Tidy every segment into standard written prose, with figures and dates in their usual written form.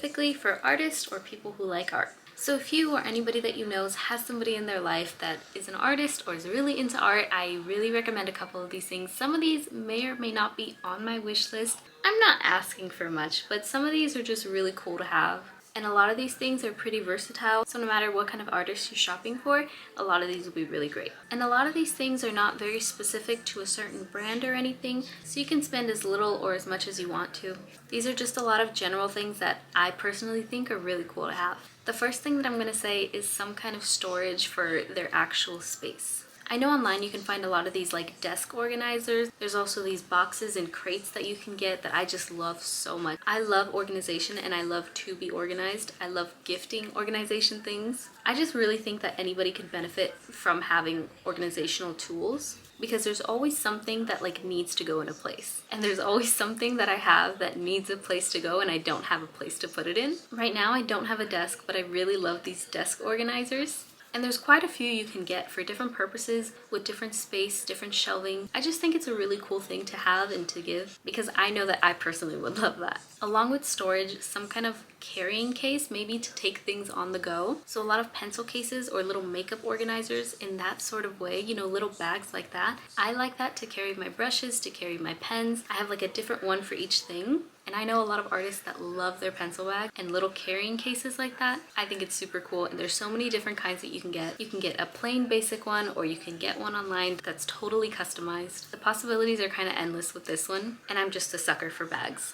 specifically for artists or people who like art. So if you or anybody that you know has somebody in their life that is an artist or is really into art, I really recommend a couple of these things. Some of these may or may not be on my wish list. I'm not asking for much, but some of these are just really cool to have. And a lot of these things are pretty versatile, so no matter what kind of artist you're shopping for, a lot of these will be really great. And a lot of these things are not very specific to a certain brand or anything, so you can spend as little or as much as you want to. These are just a lot of general things that I personally think are really cool to have. The first thing that I'm going to say is some kind of storage for their actual space. I know online you can find a lot of these like desk organizers. There's also these boxes and crates that you can get that I just love so much. I love organization and I love to be organized. I love gifting organization things. I just really think that anybody could benefit from having organizational tools, because there's always something that like needs to go in a place. And there's always something that I have that needs a place to go and I don't have a place to put it in. Right now I don't have a desk, but I really love these desk organizers. And there's quite a few you can get for different purposes with different space, different shelving. I just think it's a really cool thing to have and to give, because I know that I personally would love that. Along with storage, some kind of carrying case, maybe to take things on the go. So a lot of pencil cases or little makeup organizers in that sort of way, you know, little bags like that. I like that to carry my brushes, to carry my pens. I have like a different one for each thing. And I know a lot of artists that love their pencil bag and little carrying cases like that. I think it's super cool, and there's so many different kinds that you can get. You can get a plain basic one, or you can get one online that's totally customized. The possibilities are kind of endless with this one, and I'm just a sucker for bags.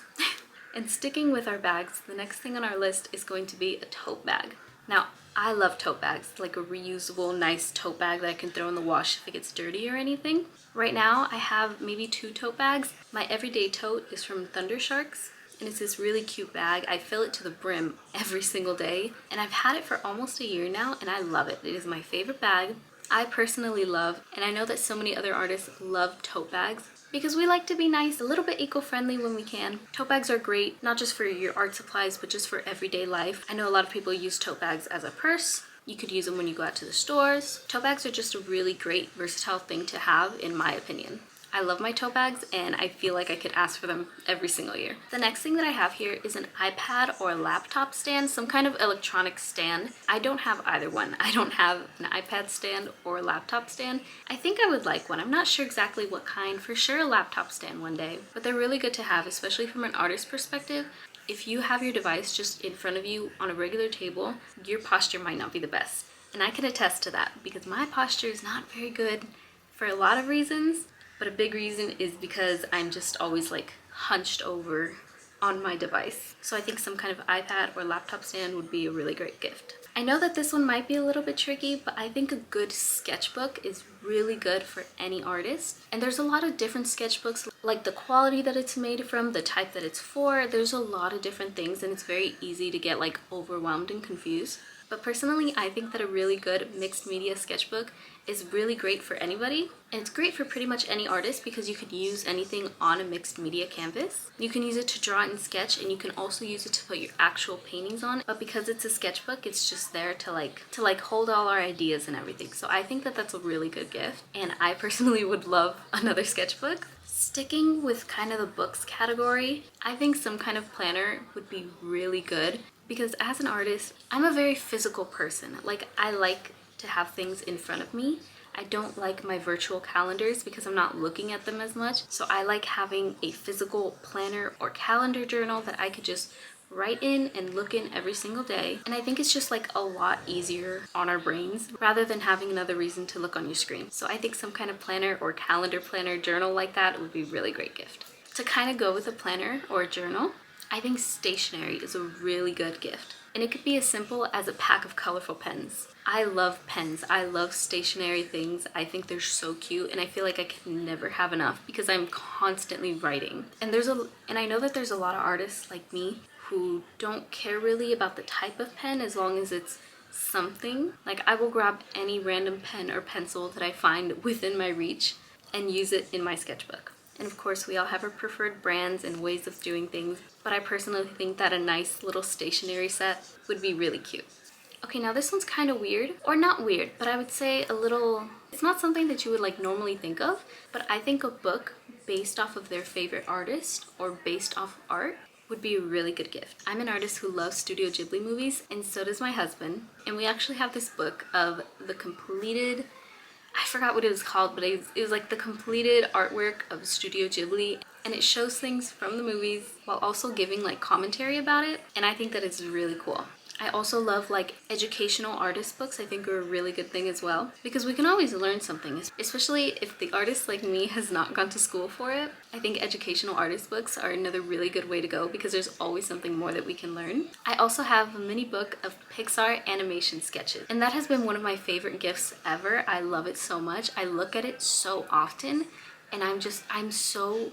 And sticking with our bags, the next thing on our list is going to be a tote bag. Now, I love tote bags, like a reusable, nice tote bag that I can throw in the wash if it gets dirty or anything. Right now, I have maybe 2 tote bags. My everyday tote is from Thunder Sharks, and it's this really cute bag. I fill it to the brim every single day, and I've had it for almost a year now, and I love it. It is my favorite bag. I personally love, and I know that so many other artists love tote bags, because we like to be nice, a little bit eco-friendly when we can. Tote bags are great, not just for your art supplies, but just for everyday life. I know a lot of people use tote bags as a purse. You could use them when you go out to the stores. Tote bags are just a really great, versatile thing to have, in my opinion. I love my tote bags, and I feel like I could ask for them every single year. The next thing that I have here is an iPad or a laptop stand, some kind of electronic stand. I don't have either one. I don't have an iPad stand or a laptop stand. I think I would like one. I'm not sure exactly what kind. For sure a laptop stand one day, but they're really good to have, especially from an artist perspective. If you have your device just in front of you on a regular table, your posture might not be the best. And I can attest to that, because my posture is not very good for a lot of reasons. But a big reason is because I'm just always like hunched over on my device. So I think some kind of iPad or laptop stand would be a really great gift. I know that this one might be a little bit tricky, but I think a good sketchbook is really good for any artist. And there's a lot of different sketchbooks, like the quality that it's made from, the type that it's for. There's a lot of different things, and it's very easy to get like overwhelmed and confused. But personally, I think that a really good mixed media sketchbook is really great for anybody. And it's great for pretty much any artist, because you could use anything on a mixed media canvas. You can use it to draw and sketch, and you can also use it to put your actual paintings on. But because it's a sketchbook, it's just there to like hold all our ideas and everything. So I think that that's a really good gift, and I personally would love another sketchbook. Sticking with kind of the books category, I think some kind of planner would be really good, because as an artist, I'm a very physical person. Like, I like to have things in front of me. I don't like my virtual calendars because I'm not looking at them as much. So I like having a physical planner or calendar journal that I could just write in and look in every single day. And I think it's just like a lot easier on our brains rather than having another reason to look on your screen. So I think some kind of planner or calendar planner journal like that would be a really great gift. To kind of go with a planner or a journal, I think stationery is a really good gift. And it could be as simple as a pack of colorful pens. I love pens. I love stationery things. I think they're so cute, and I feel like I can never have enough because I'm constantly writing. And I know that there's a lot of artists like me who don't care really about the type of pen as long as it's something. Like, I will grab any random pen or pencil that I find within my reach and use it in my sketchbook. And of course, we all have our preferred brands and ways of doing things, but I personally think that a nice little stationery set would be really cute. Okay, now this one's kind of weird, or not weird, but I would say a little, it's not something that you would like normally think of, but I think a book based off of their favorite artist or based off art would be a really good gift. I'm an artist who loves Studio Ghibli movies, and so does my husband. And we actually have this book of the completed, I forgot what it was called, but it was like the completed artwork of Studio Ghibli, and it shows things from the movies while also giving like commentary about it, and I think that it's really cool. I also love like educational artist books. I think are a really good thing as well, because we can always learn something, especially if the artist like me has not gone to school for it. I think educational artist books are another really good way to go because there's always something more that we can learn. I also have a mini book of Pixar animation sketches, and that has been one of my favorite gifts ever. I love it so much. I look at it so often, and I'm so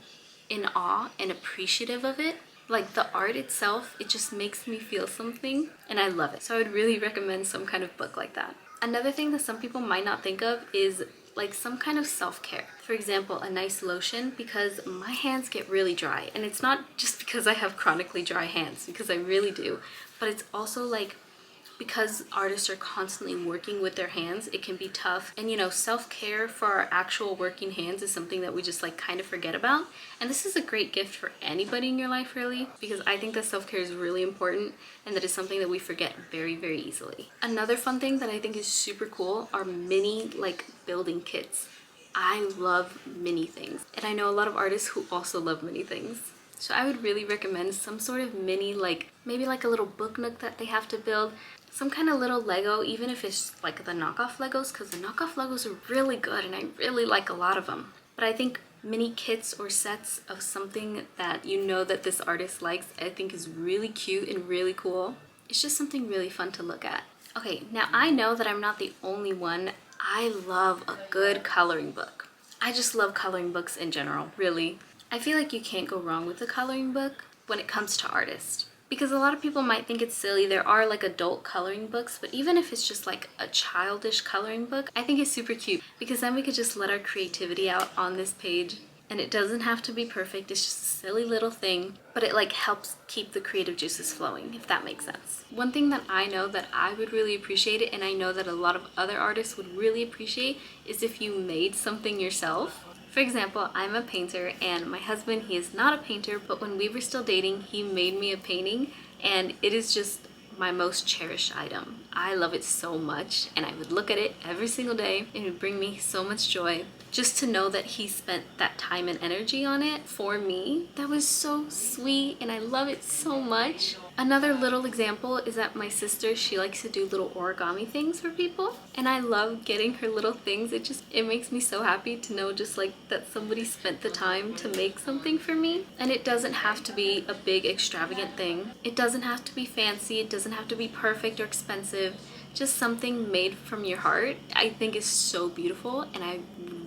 in awe and appreciative of it. Like the art itself, it just makes me feel something, and I love it. So I would really recommend some kind of book like that. Another thing that some people might not think of is like some kind of self-care. For example, a nice lotion, because my hands get really dry, and it's not just because I have chronically dry hands, because I really do, but it's also like because artists are constantly working with their hands, it can be tough. And you know, self-care for our actual working hands is something that we just like kind of forget about. And this is a great gift for anybody in your life, really, because I think that self-care is really important, and that is something that we forget very, very easily. Another fun thing that I think is super cool are mini like building kits. I love mini things, and I know a lot of artists who also love mini things. So I would really recommend some sort of mini, like maybe like a little book nook that they have to build, some kind of little Lego, even if it's like the knockoff Legos, because the knockoff Legos are really good and I really like a lot of them. But I think mini kits or sets of something that you know that this artist likes, I think is really cute and really cool. It's just something really fun to look at. Okay, now I know that I'm not the only one. I love a good coloring book. I just love coloring books in general, really. I feel like you can't go wrong with a coloring book when it comes to artists. Because a lot of people might think it's silly. There are like adult coloring books, but even if it's just like a childish coloring book, I think it's super cute, because then we could just let our creativity out on this page, and it doesn't have to be perfect. It's just a silly little thing, but it like helps keep the creative juices flowing, if that makes sense. One thing that I know that I would really appreciate it, and I know that a lot of other artists would really appreciate, is if you made something yourself. For example, I'm a painter, and my husband, he is not a painter, but when we were still dating, he made me a painting, and it is just my most cherished item. I love it so much, and I would look at it every single day, and it would bring me so much joy. Just to know that he spent that time and energy on it for me, that was so sweet, and I love it so much. Another little example is that my sister, she likes to do little origami things for people, and I love getting her little things. It makes me so happy to know just like that somebody spent the time to make something for me. And it doesn't have to be a big extravagant thing. It doesn't have to be fancy. It doesn't have to be perfect or expensive. Just something made from your heart, I think is so beautiful, and I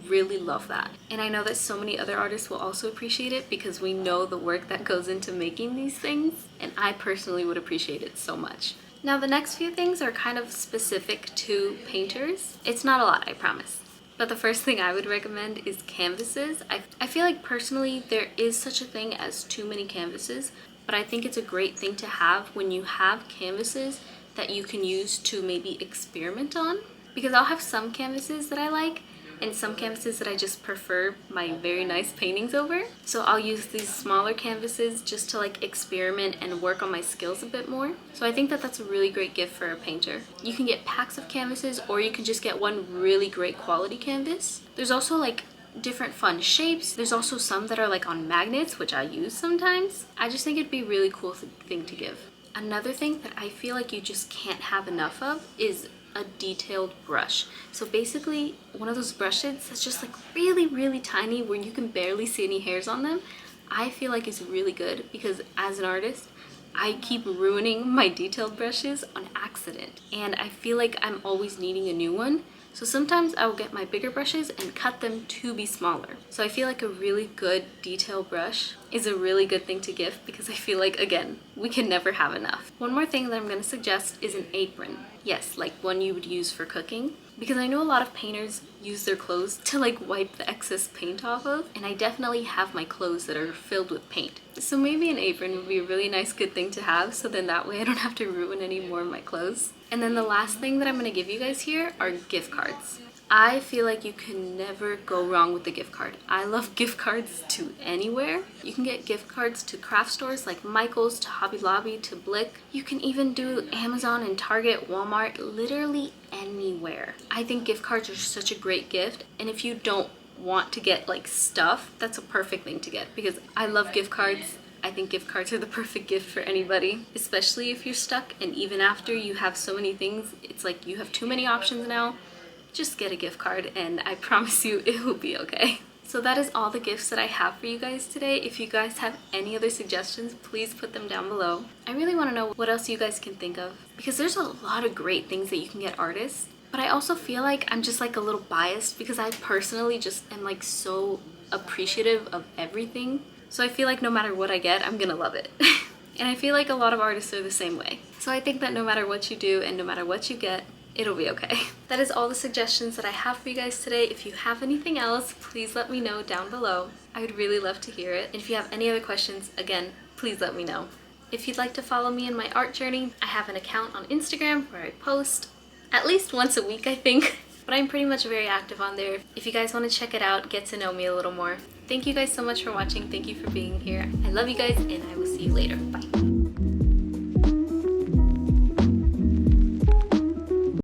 really love that. And I know that so many other artists will also appreciate it, because we know the work that goes into making these things, and I personally would appreciate it so much. Now the next few things are kind of specific to painters. It's not a lot, I promise. But the first thing I would recommend is canvases. I feel like personally there is such a thing as too many canvases, but I think it's a great thing to have when you have canvases that you can use to maybe experiment on. Because I'll have some canvases that I like, and some canvases that I just prefer my very nice paintings over. So I'll use these smaller canvases just to like experiment and work on my skills a bit more. So I think that that's a really great gift for a painter. You can get packs of canvases, or you can just get one really great quality canvas. There's also like different fun shapes. There's also some that are like on magnets, which I use sometimes. I just think it'd be a really cool thing to give. Another thing that I feel like you just can't have enough of is a detailed brush. So basically one of those brushes that's just like really, really tiny where you can barely see any hairs on them, I feel like is really good, because as an artist, I keep ruining my detailed brushes on accident, and I feel like I'm always needing a new one. So sometimes I will get my bigger brushes and cut them to be smaller. So I feel like a really good detail brush is a really good thing to gift, because I feel like, again, we can never have enough. One more thing that I'm going to suggest is an apron. Yes, like one you would use for cooking. Because I know a lot of painters use their clothes to like wipe the excess paint off of, and I definitely have my clothes that are filled with paint. So maybe an apron would be a really nice good thing to have, so then that way I don't have to ruin any more of my clothes. And then the last thing that I'm going to give you guys here are gift cards. I feel like you can never go wrong with the gift card. I love gift cards to anywhere. You can get gift cards to craft stores like Michael's, to Hobby Lobby, to Blick. You can even do Amazon and Target, Walmart, literally anywhere. I think gift cards are such a great gift, and if you don't want to get like stuff, that's a perfect thing to get because I love gift cards. I think gift cards are the perfect gift for anybody, especially if you're stuck and even after you have so many things, it's like you have too many options now. Just get a gift card and I promise you it will be okay. So that is all the gifts that I have for you guys today. If you guys have any other suggestions, please put them down below. I really want to know what else you guys can think of because there's a lot of great things that you can get artists, but I also feel like I'm just like a little biased because I personally just am like so appreciative of everything. So I feel like no matter what I get, I'm gonna love it. And I feel like a lot of artists are the same way. So I think that no matter what you do and no matter what you get, it'll be okay. That is all the suggestions that I have for you guys today. If you have anything else, please let me know down below. I would really love to hear it. And if you have any other questions, again, please let me know. If you'd like to follow me in my art journey, I have an account on Instagram where I post at least once a week, I think. But I'm pretty much very active on there. If you guys want to check it out, get to know me a little more. Thank you guys so much for watching. Thank you for being here. I love you guys and I will see you later. Bye.